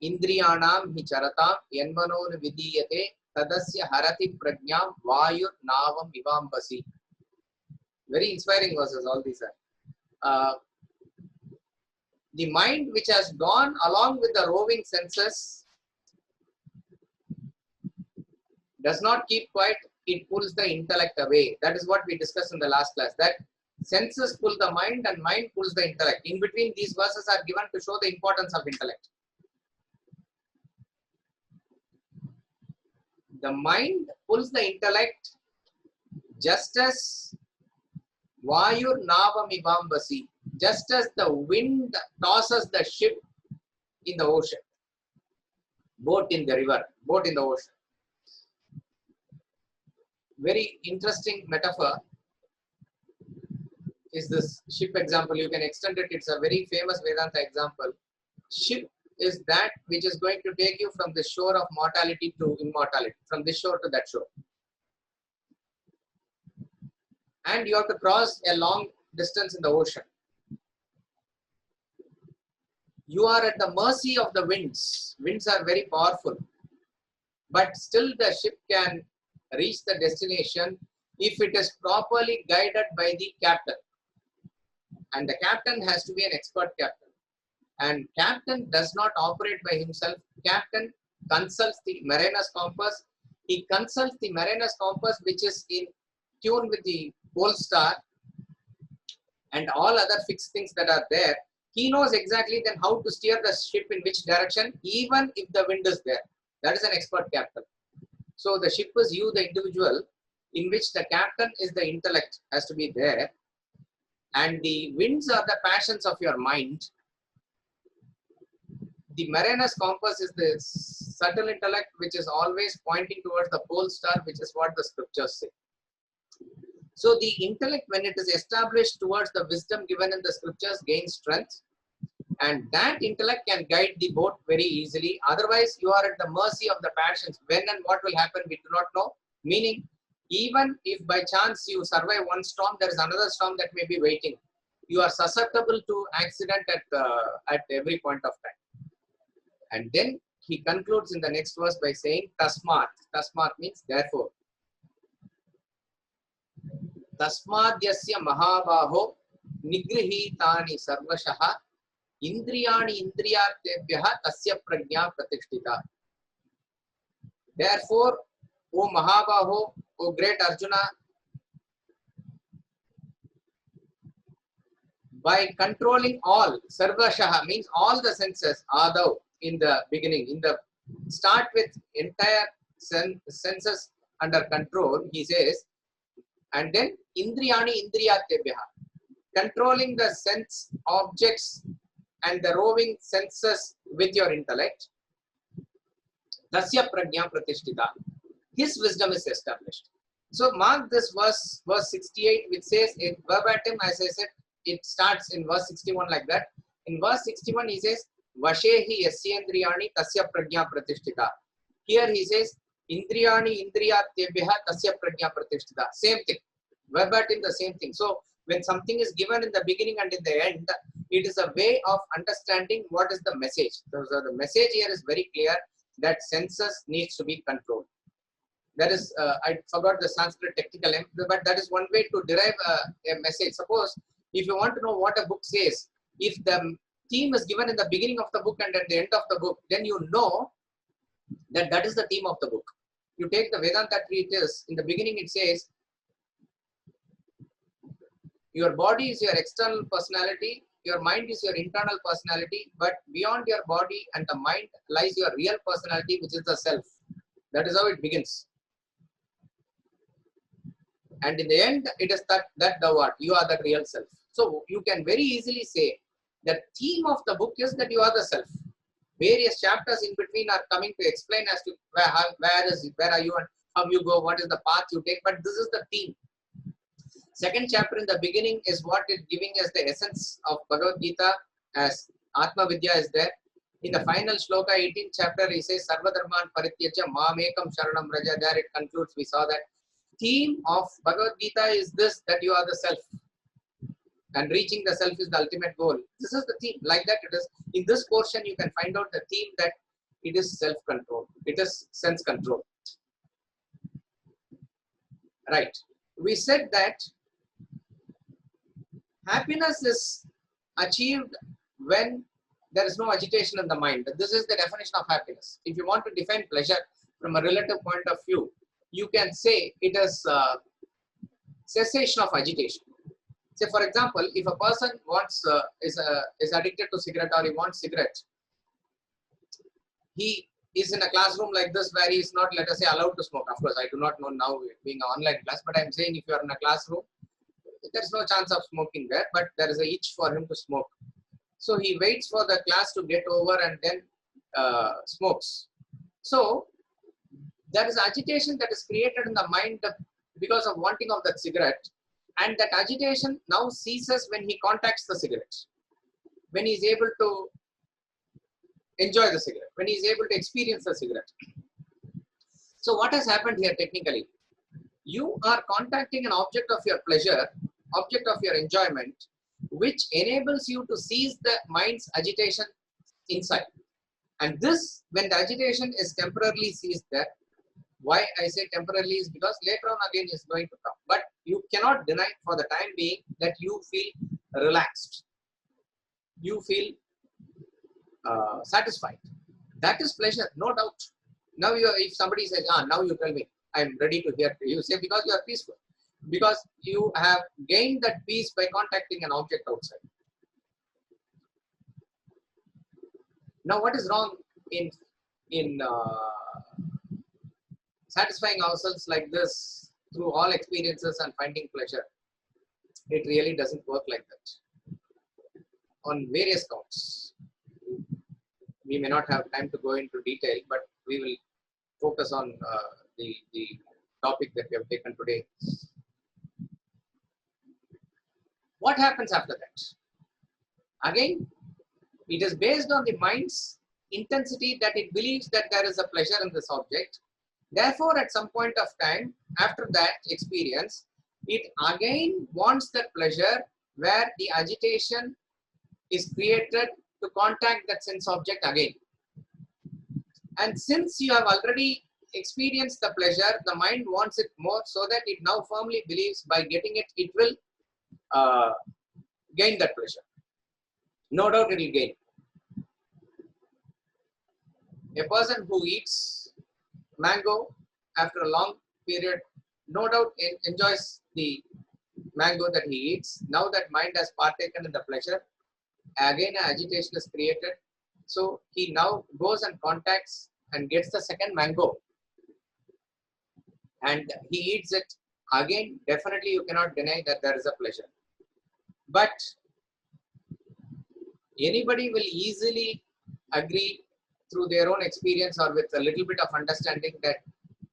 Indriyanam hi charatam yanmanon vidiyate tadasya harati prajnam vayur navam ivambasi. Very inspiring verses, all these are. The mind which has gone along with the roving senses does not keep quiet, it pulls the intellect away. That is what we discussed in the last class, that senses pull the mind and mind pulls the intellect. In between, these verses are given to show the importance of intellect. The mind pulls the intellect just as Vayur Navamibambasi, just as the wind tosses the ship in the ocean, boat in the river, boat in the ocean. Very interesting metaphor is this ship example. You can extend it. It's a very famous Vedanta example. Ship is that which is going to take you from the shore of mortality to immortality, from this shore to that shore. And you have to cross a long distance in the ocean. You are at the mercy of the winds. Winds are very powerful. But still the ship can reach the destination if it is properly guided by the captain. And the captain has to be an expert captain. And captain does not operate by himself. Captain consults the Mariners compass. He consults the Mariners compass, which is in tune with the pole star and all other fixed things that are there. He knows exactly then how to steer the ship in which direction, even if the wind is there. That is an expert captain. So the ship is you, the individual, in which the captain is the intellect, has to be there. And the winds are the passions of your mind. The Mariners compass is the subtle intellect, which is always pointing towards the pole star, which is what the scriptures say. So the intellect, when it is established towards the wisdom given in the scriptures, gains strength. And that intellect can guide the boat very easily. Otherwise, you are at the mercy of the passions. When and what will happen, we do not know. Meaning, even if by chance you survive one storm, there is another storm that may be waiting. You are susceptible to accident at every point of time. And then he concludes in the next verse by saying, Tasmat. Tasmat means therefore. Tasmadyasya mahabaho nigrihitani sarvashaha indriyani indriyatebhyaha tasya prajna pratishtita. Therefore, O Mahabaho, O great Arjuna, by controlling all, sarvashaha means all the senses, adav in the beginning, start with entire senses under control, he says, and then indriyani indriyatebhyaha, controlling the sense objects and the roving senses with your intellect, tasya prajna pratishtita, his wisdom is established. So mark this verse 68, which says it verbatim, as I said, it starts in verse 61 like that. In verse 61 he says, Vashehi yasyendriyani tasya prajna pratishtita. Here he says, Indriyani indriyatebhyaha tasya prajna pratishtita. Same thing, verbatim the same thing. So when something is given in the beginning and in the end, it is a way of understanding what is the message. So the message here is very clear that senses needs to be controlled. That is, I forgot the Sanskrit technical name, but that is one way to derive a message. Suppose if you want to know what a book says, if the theme is given in the beginning of the book and at the end of the book, then you know that that is the theme of the book. You take the Vedanta treatise, in the beginning it says, your body is your external personality, your mind is your internal personality, but beyond your body and the mind lies your real personality, which is the self. That is how it begins. And in the end, it is that thou art, you are the real self. So you can very easily say The theme of the book is that you are the self. Various chapters in between are coming to explain as to where are you and how you go, what is the path you take, but this is the theme. Second chapter in the beginning is what is giving us the essence of Bhagavad Gita, as Atma Vidya is there. In the final shloka, 18th chapter, he says, Sarva Dharman Parityaja Mamekam Sharanam Raja. There it concludes, we saw that. Theme of Bhagavad Gita is this, that you are the self. And reaching the self is the ultimate goal. This is the theme. Like that it is. In this portion, you can find out the theme that it is self-control. It is sense control. Right. We said that happiness is achieved when there is no agitation in the mind. This is the definition of happiness. If you want to define pleasure from a relative point of view, you can say it is cessation of agitation. Say, for example, if a person wants is addicted to cigarette, or he wants cigarette, he is in a classroom like this where he is not, let us say, allowed to smoke. Of course, I do not know now being an online class, but I am saying if you are in a classroom, there is no chance of smoking there, but there is a itch for him to smoke. So he waits for the class to get over and then smokes. So there is agitation that is created in the mind because of wanting of that cigarette, and that agitation now ceases when he contacts the cigarette, when he is able to enjoy the cigarette, when he is able to experience the cigarette. So what has happened here technically? You are contacting an object of your pleasure, object of your enjoyment, which enables you to seize the mind's agitation inside. And this, when the agitation is temporarily seized there, why I say temporarily is because later on again is going to come. But you cannot deny for the time being that you feel relaxed. You feel satisfied. That is pleasure, no doubt. Now, if somebody says, now you tell me, I am ready to hear you, say because you are peaceful. Because you have gained that peace by contacting an object outside. Now, what is wrong in satisfying ourselves like this through all experiences and finding pleasure? It really doesn't work like that. On various counts. We may not have time to go into detail, but we will focus on the topic that we have taken today. What happens after that? Again, it is based on the mind's intensity that it believes that there is a pleasure in this object. Therefore, at some point of time, after that experience, it again wants that pleasure where the agitation is created to contact that sense object again. And since you have already experienced the pleasure, the mind wants it more, so that it now firmly believes by getting it, it will gain that pleasure. No doubt it will gain. A person who eats mango after a long period, no doubt enjoys the mango that he eats. Now that mind has partaken in the pleasure, again an agitation is created. So he now goes and contacts and gets the second mango and he eats it. Again, definitely you cannot deny that there is a pleasure. But anybody will easily agree through their own experience or with a little bit of understanding that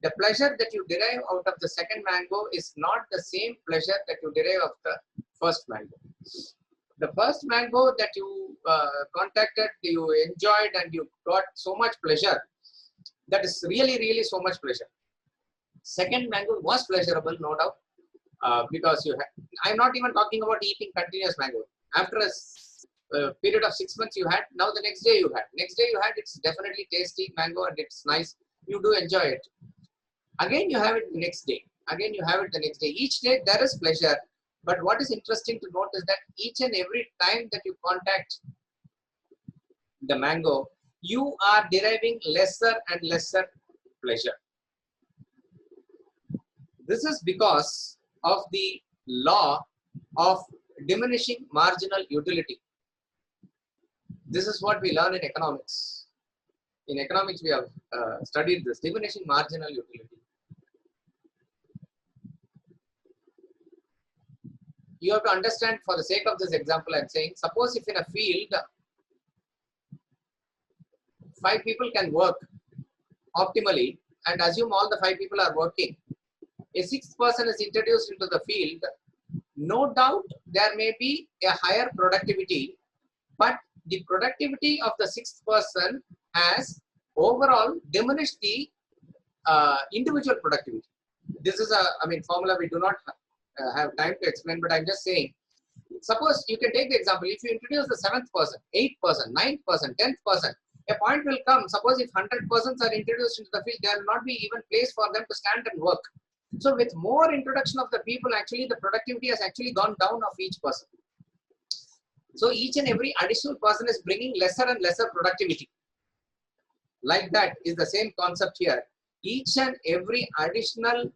the pleasure that you derive out of the second mango is not the same pleasure that you derive of the first mango. The first mango that you contacted, you enjoyed and you got so much pleasure. That is really, really so much pleasure. Second mango was pleasurable, no doubt, because you had, I'm not even talking about eating continuous mango. After a period of 6 months you had, now the next day you had. Next day you had, it's definitely tasty mango and it's nice. You do enjoy it. Again you have it the next day. Again you have it the next day. Each day there is pleasure. But what is interesting to note is that each and every time that you contact the mango, you are deriving lesser and lesser pleasure. This is because of the law of diminishing marginal utility. This is what we learn in economics. In economics, we have studied this, diminishing marginal utility. you have to understand, for the sake of this example, I'm saying, suppose if in a field, 5 people can work optimally, and assume all the 5 people are working. A 6th person is introduced into the field. No doubt there may be a higher productivity, but the productivity of the 6th person has overall diminished the individual productivity. This is a formula we do not have time to explain, but I'm just saying, suppose you can take the example, if you introduce the 7th person, 8th person, 9th person, 10th person, a point will come, suppose if 100 persons are introduced into the field, there will not be even place for them to stand and work. So with more introduction of the people, actually the productivity has actually gone down of each person. So each and every additional person is bringing lesser and lesser productivity. Like that is the same concept here. Each and every additional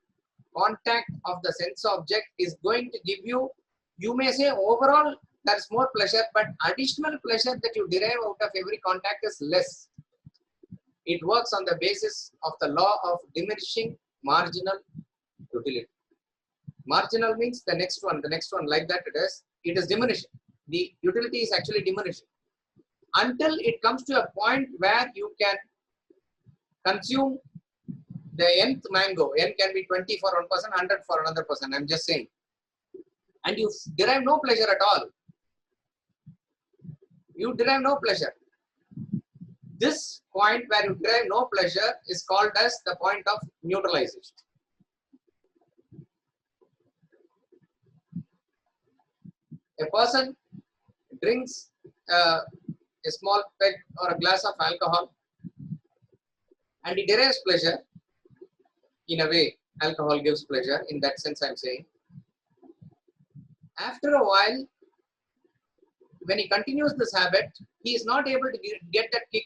contact of the sense object is going to give you, you may say overall there is more pleasure, but additional pleasure that you derive out of every contact is less. It works on the basis of the law of diminishing marginal utility. Marginal means the next one, like that it is diminishing. The utility is actually diminishing until it comes to a point where you can consume the nth mango. N can be 20 for one person, 100 for another person, I'm just saying. And you derive no pleasure at all. You derive no pleasure. This point where you derive no pleasure is called as the point of neutralization. A person drinks a small peg or a glass of alcohol and he derives pleasure. In a way, alcohol gives pleasure. In that sense, I'm saying. After a while, when he continues this habit, he is not able to get that kick.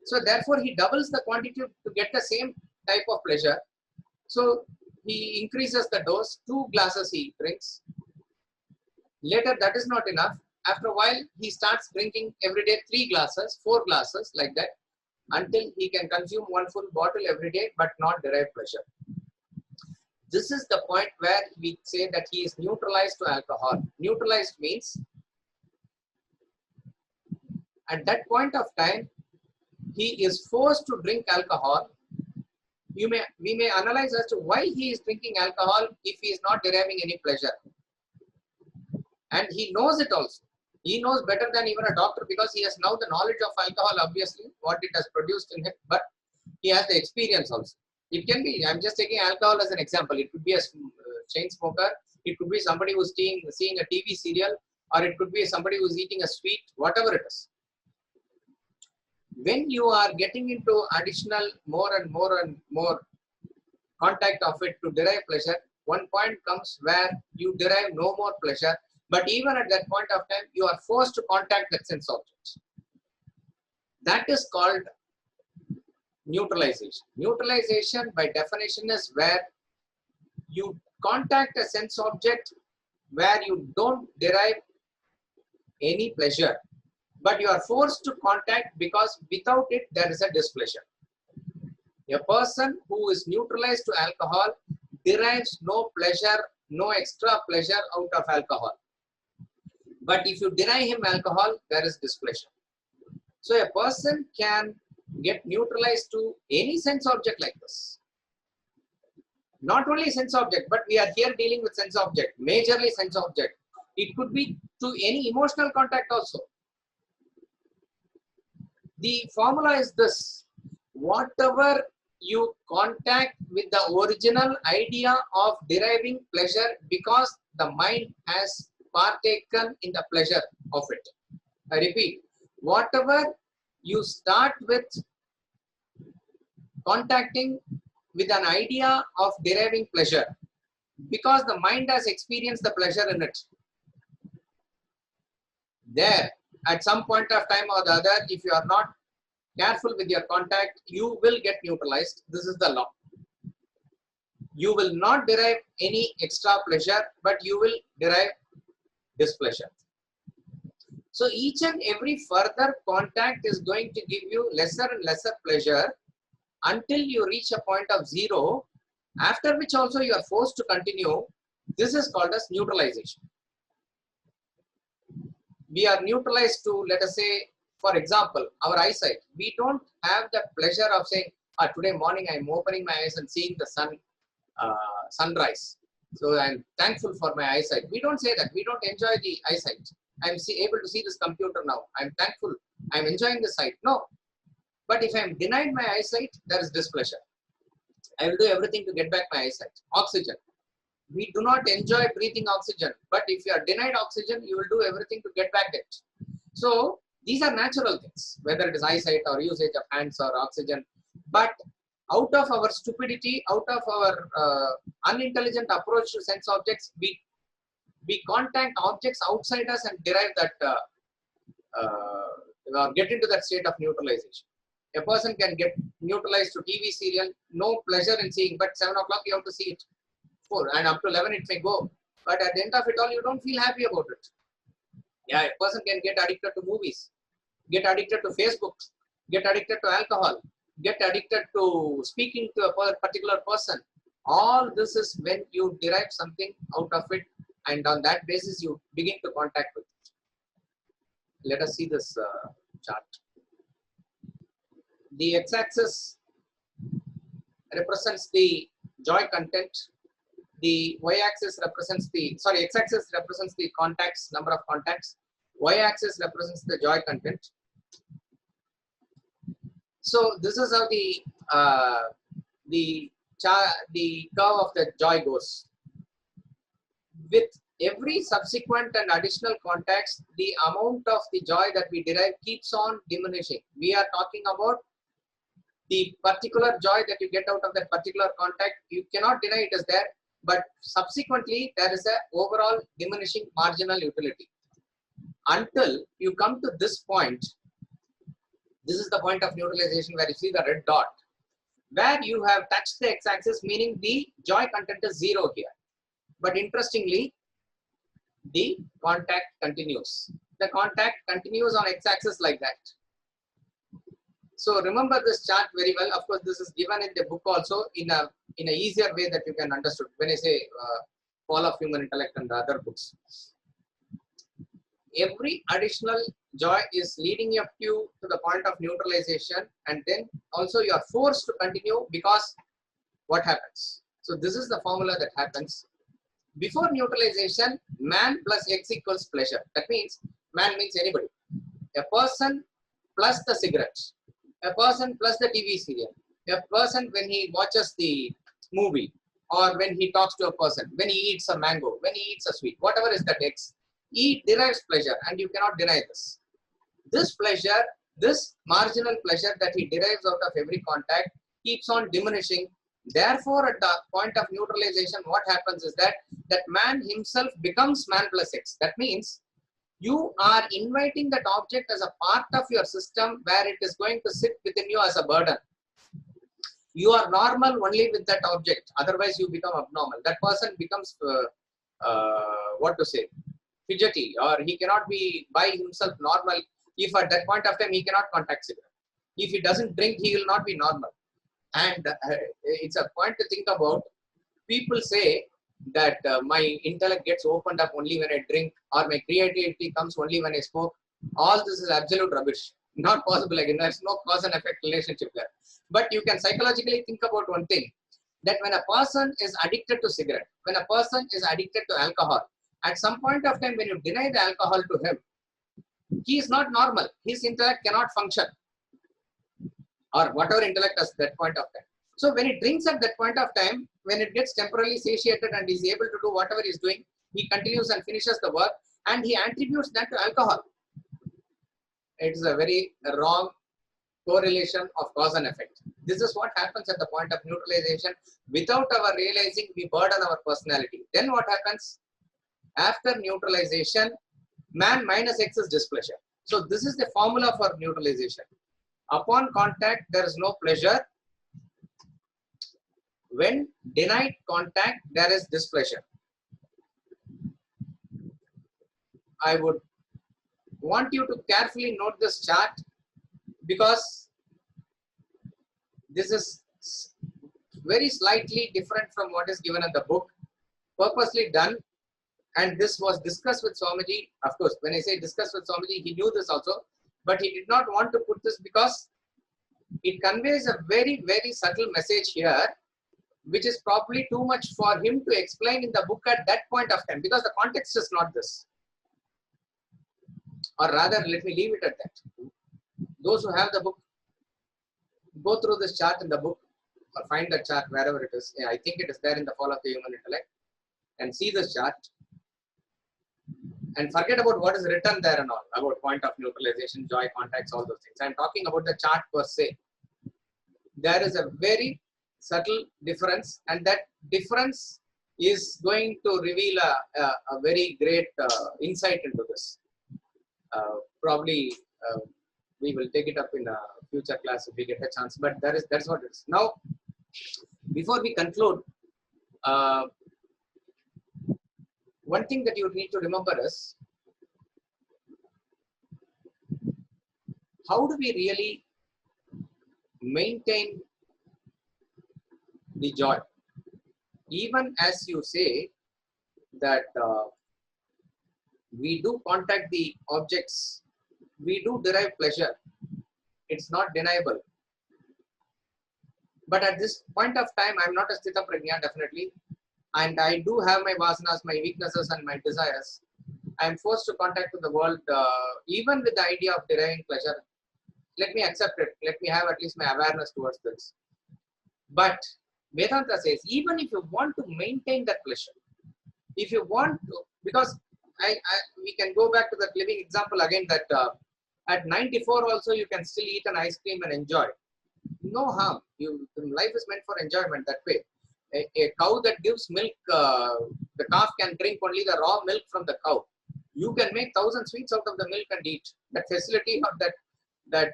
So therefore, he doubles the quantity to get the same type of pleasure. So he increases the dose. 2 glasses he drinks. Later, that is not enough. After a while, he starts drinking every day 3 glasses, 4 glasses, like that, until he can consume 1 full bottle every day, but not derive pleasure. This is the point where we say that he is neutralized to alcohol. Neutralized means at that point of time, he is forced to drink alcohol. We may analyze as to why he is drinking alcohol if he is not deriving any pleasure. And he knows it also. He knows better than even a doctor, because he has now the knowledge of alcohol, obviously, what it has produced in him, but he has the experience also. It can be, I'm just taking alcohol as an example. It could be a chain smoker. It could be somebody who's seeing a TV serial, or it could be somebody who's eating a sweet, whatever it is. When you are getting into additional more and more contact of it to derive pleasure, one point comes where you derive no more pleasure, but even at that point of time, you are forced to contact that sense object. That is called neutralization. Neutralization by definition is where you contact a sense object where you don't derive any pleasure, but you are forced to contact because without it there is a displeasure. A person who is neutralized to alcohol derives no pleasure, no extra pleasure out of alcohol. But if you deny him alcohol, there is displeasure. So a person can get neutralized to any sense object like this. Not only sense object, but we are here dealing with sense object, majorly sense object. It could be to any emotional contact also. The formula is this: whatever you contact with the original idea of deriving pleasure because the mind has partaken in the pleasure of it. I repeat, whatever you start with contacting with an idea of deriving pleasure because the mind has experienced the pleasure in it. There, at some point of time or the other, if you are not careful with your contact, you will get neutralized. This is the law. You will not derive any extra pleasure, but you will derive displeasure. So each and every further contact is going to give you lesser and lesser pleasure until you reach a point of 0, after which also you are forced to continue. This is called as neutralization. we are neutralized to, let us say, for example, our eyesight. We don't have the pleasure of saying, today morning I'm opening my eyes and seeing the sunrise. So I'm thankful for my eyesight. We don't say that. We don't enjoy the eyesight. I'm able to see this computer now. I'm thankful. I'm enjoying the sight. No. But if I'm denied my eyesight, there is displeasure. I will do everything to get back my eyesight. Oxygen. We do not enjoy breathing oxygen. But if you are denied oxygen, you will do everything to get back it. So these are natural things, whether it is eyesight or usage of hands or oxygen. But out of our stupidity, out of our unintelligent approach to sense objects, we contact objects outside us and derive that, get into that state of neutralization. A person can get neutralized to TV serial, no pleasure in seeing, but 7 o'clock you have to see it. 4 and up to 11 it may go. But at the end of it all, you don't feel happy about it. Yeah, a person can get addicted to movies, get addicted to Facebook, get addicted to alcohol, get addicted to speaking to a particular person. All this is when you derive something out of it, and on that basis you begin to contact with it. Let us see this chart. The x-axis represents the joy content. The y-axis represents the, x-axis represents the contacts, number of contacts. Y-axis represents the joy content. So this is how the curve of the joy goes. With every subsequent and additional contacts, the amount of the joy that we derive keeps on diminishing. We are talking about the particular joy that you get out of that particular contact. You cannot deny it is there, but subsequently there is a overall diminishing marginal utility. Until you come to this point, this is the point of neutralization where you see the red dot, where you have touched the x-axis, meaning the joy content is 0 here. But interestingly, the contact continues. The contact continues on x-axis like that. So remember this chart very well. Of course, this is given in the book also in a easier way that you can understand. When I say Fall of Human Intellect and the other books, every additional joy is leading up you to the point of neutralization, and then also you are forced to continue because what happens? So this is the formula that happens. Before neutralization, man plus x equals pleasure. That means man means anybody. A person plus the cigarette. A person plus the TV serial. A person when he watches the movie, or when he talks to a person, when he eats a mango, when he eats a sweet, whatever is that x, he derives pleasure, and you cannot deny this. This pleasure, this marginal pleasure that he derives out of every contact keeps on diminishing. Therefore, at the point of neutralization, what happens is that man himself becomes man plus x. That means you are inviting that object as a part of your system where it is going to sit within you as a burden. You are normal only with that object, otherwise you become abnormal. That person becomes, fidgety, or he cannot be by himself normal if at that point of time he cannot contact cigarette. If he doesn't drink, he will not be normal. And it's a point to think about. People say that my intellect gets opened up only when I drink, or my creativity comes only when I smoke. All this is absolute rubbish. Not possible again. There's no cause and effect relationship there. But you can psychologically think about one thing, that when a person is addicted to cigarette, when a person is addicted to alcohol, at some point of time when you deny the alcohol to him, he is not normal. His intellect cannot function, or whatever intellect at that point of time. So when he drinks at that point of time, when it gets temporarily satiated and is able to do whatever he is doing, he continues and finishes the work, and he attributes that to alcohol. It is a very wrong correlation of cause and effect. This is what happens at the point of neutralization. Without our realizing, we burden our personality. Then what happens? After neutralization, man minus x is displeasure. So this is the formula for neutralization. Upon contact, there is no pleasure. When denied contact, there is displeasure. I would want you to carefully note this chart, because this is very slightly different from what is given in the book, purposely done And this was discussed with Swamiji. Of course, when I say discussed with Swamiji, he knew this also, but he did not want to put this because it conveys a very, very subtle message here, which is probably too much for him to explain in the book at that point of time, because the context is not this. Or rather, let me leave it at that. Those who have the book, go through this chart in the book, or find the chart wherever it is. Yeah, I think it is there in the Fall of the Human Intellect, and see this chart. And forget about what is written there and all, about point of neutralization, joy, contacts, all those things. I am talking about the chart per se. There is a very subtle difference, and that difference is going to reveal a very great insight into this. Probably we will take it up in a future class if we get a chance, but that's what it is. Now, before we conclude, one thing that you need to remember is, how do we really maintain the joy? Even as you say that we do contact the objects, we do derive pleasure. It's not deniable. But at this point of time, I'm not a Sthita Prajna, definitely. And I do have my vasanas, my weaknesses and my desires. I'm forced to contact with the world, even with the idea of deriving pleasure. Let me accept it. Let me have at least my awareness towards this. But Vedanta says, even if you want to maintain that pleasure, if you want to, because we can go back to that living example again, that at 94 also you can still eat an ice cream and enjoy. No harm. Life is meant for enjoyment that way. A cow that gives milk, the calf can drink only the raw milk from the cow. You can make 1,000 sweets out of the milk and eat. That facility or that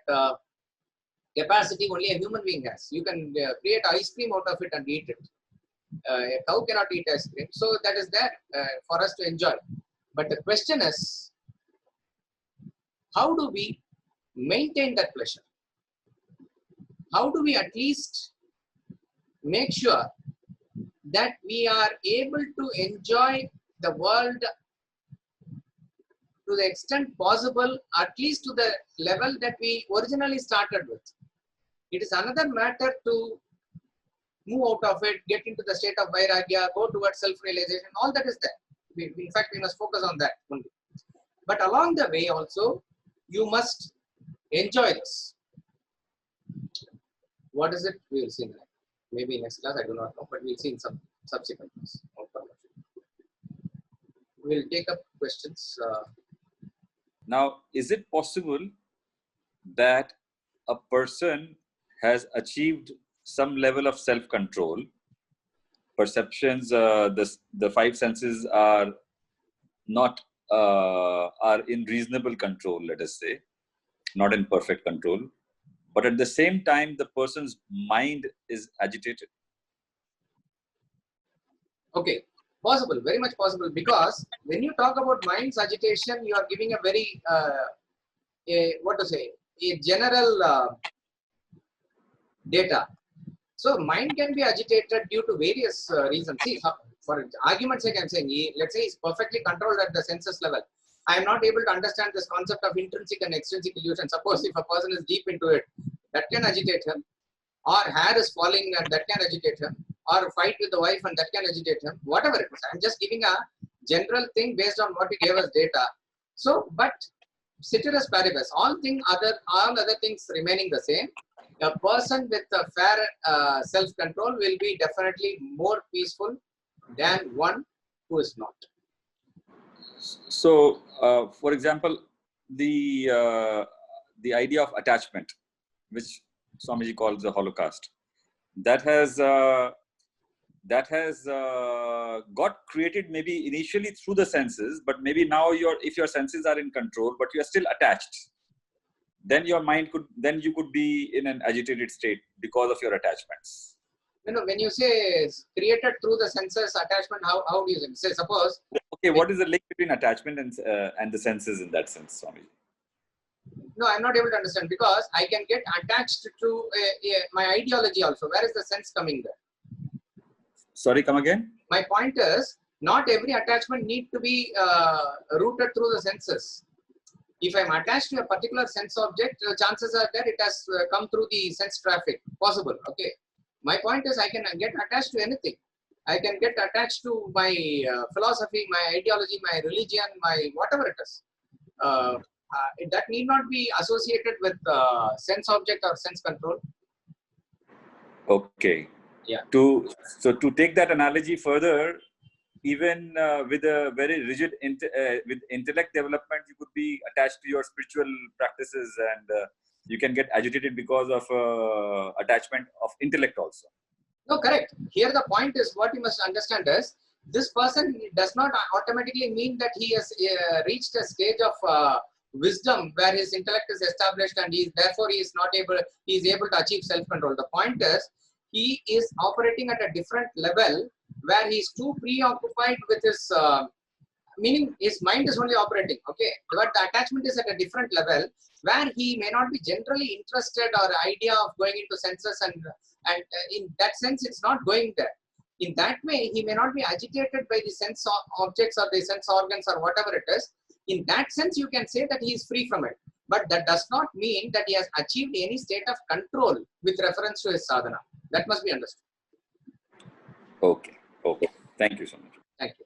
capacity only a human being has. You can create ice cream out of it and eat it. A cow cannot eat ice cream. So that is there for us to enjoy. But the question is, how do we maintain that pleasure? How do we at least make sure that we are able to enjoy the world to the extent possible, at least to the level that we originally started with? It is another matter to move out of it, get into the state of vairagya, go towards self-realization. All that is there. In fact, we must focus on that only. But along the way also, you must enjoy this. What is it? We will see next. Maybe next class, I do not know, but we'll see in some subsequent class. We'll take up questions. Now, is it possible that a person has achieved some level of self-control? Perceptions, the five senses are not are in reasonable control, let us say, not in perfect control. But at the same time, the person's mind is agitated. Okay, possible, very much possible, because when you talk about mind's agitation, you are giving a very, a general data. So mind can be agitated due to various reasons. See, for argument's sake, I'm saying, let's say he's perfectly controlled at the senses level. I am not able to understand this concept of intrinsic and extrinsic illusion. Suppose if a person is deep into it, that can agitate him. Or hair is falling and that can agitate him. Or fight with the wife and that can agitate him. Whatever it is. I'm just giving a general thing based on what he gave us data. So, but ceteris paribus, all other things remaining the same. A person with a fair self-control will be definitely more peaceful than one who is not. So, for example, the idea of attachment, which Swamiji calls the Holocaust, that has got created maybe initially through the senses, but maybe now if your senses are in control, but you are still attached, then your mind you could be in an agitated state because of your attachments. You know, when you say created through the senses attachment, how do you say? Suppose. Okay, what is the link between attachment and the senses in that sense, Swami? No, I'm not able to understand, because I can get attached to my ideology also. Where is the sense coming there? Sorry, come again? My point is, Not every attachment need to be rooted through the senses. If I'm attached to a particular sense object, chances are that it has come through the sense traffic. Possible. Okay. My point is, I can get attached to anything. I can get attached to my philosophy, my ideology, my religion, my whatever it is. That need not be associated with sense object or sense control. Okay. Yeah. To take that analogy further, even with a very rigid with intellect development, you could be attached to your spiritual practices, and you can get agitated because of attachment of intellect also. No, correct. Here the point is, what you must understand is, this person does not automatically mean that he has reached a stage of wisdom where his intellect is established and therefore he is able to achieve self-control. The point is, he is operating at a different level where he is too preoccupied with his meaning his mind is only operating, okay, but the attachment is at a different level where he may not be generally interested or idea of going into senses, and in that sense it's not going there. In that way, he may not be agitated by the sense objects or the sense organs or whatever it is. In that sense, you can say that he is free from it. But that does not mean that he has achieved any state of control with reference to his sadhana. That must be understood. Okay. Okay. Thank you so much. Thank you.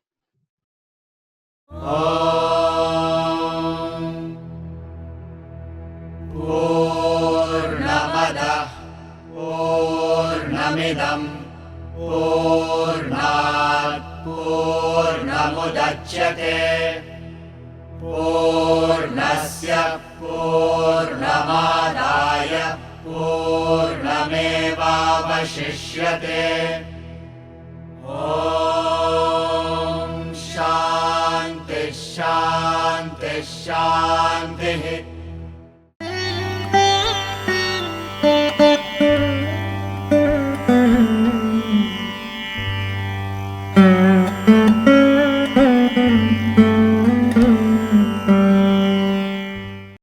Poornam Adah Poornamidam Poornat Poornamudachyate Poornasya Poornamadaya Poornamevavashishyate. Om Shanti Shanti Shanti.